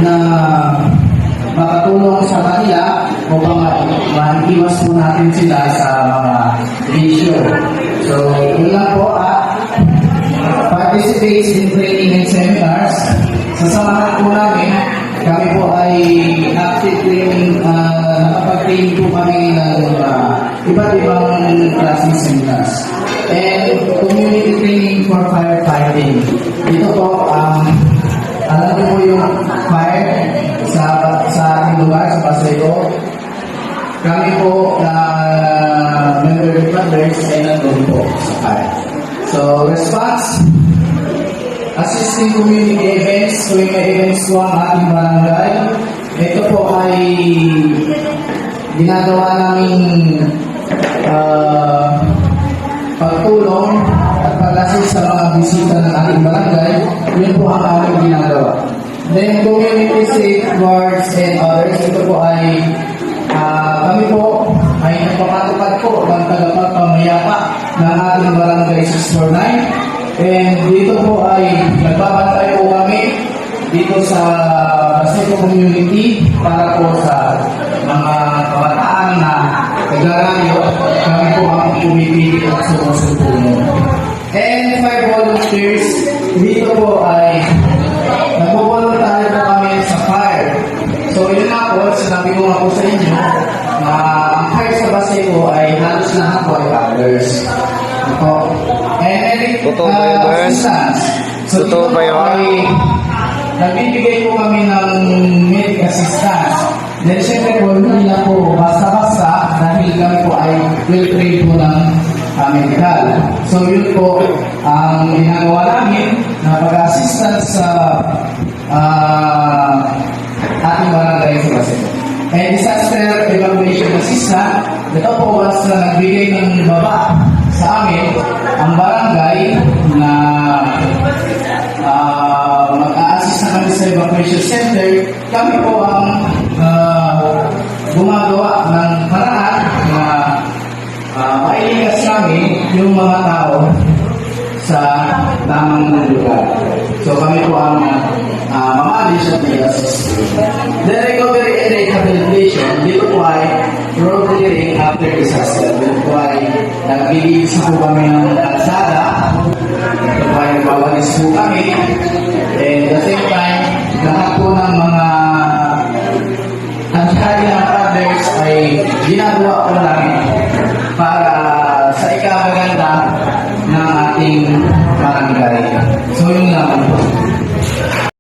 na makatulong sa kanila upang maiwas po natin sila sa mga issue. So, yun lang po participates in training and seminars. Sasamahan po namin, kami po ay active training, nakapag-training po kami ng iba't ibang klaseng seminars. And community training for firefighting. Dito po, alam niyo po yung fire sa ating lugar, sa Paseo. Kami po na member responders ay nandun po sa fire. So, response, assisting community events, tuwing may events po ang ating barangay. Ito po ay ginagawa namin pagtulong at pag-assist sa mga bisita ng ating barangay. Yun po ang aming ginagawa. Then, community safeguards and others. Ito po ay kami po ay nagpapatupad po ng tagapagpamayapa ng ating barangay 649. And dito po ay nagbabantay po kami dito sa Paseo Community para po sa mga kabataan na naglalayo. Kami po ang pumipili at sumusupunod. And 5 volunteers, dito po ay nagpo-volunteer po kami sa fire. So yun nga po, sinabi ko nga po sa inyo na ang fire sa Paseo ay halos lahat po ay others. And totoo ba yun, Bern? So Totoo ba yun? Nagbibigay po kami ng medic assistance. Then syempre po, hindi na po basta-basta dahil kami po ay well-trained po ng medical. So yun po ang ginagawa namin na pag-assistance sa ating barangay sa Paseo. And disaster evacuation assistant, ito po once na nagbigay ng baba sa amin ang barangay na mag-a-assist na kami sa evacuation center, kami po ang gumagawa ng paraan na mailigtas namin yung mga tao sa tamang lugar. So kami po ang mamalis at mag-assist. The recovery and rehabilitation, dito po ay road clearing after disaster. Dito po ay nagbibigisa po kami ng kalsada. Dito po ay nagbawalis po kami. And at the same time, lahat po ng mga anti-hurricane projects ay ginagawa po namin para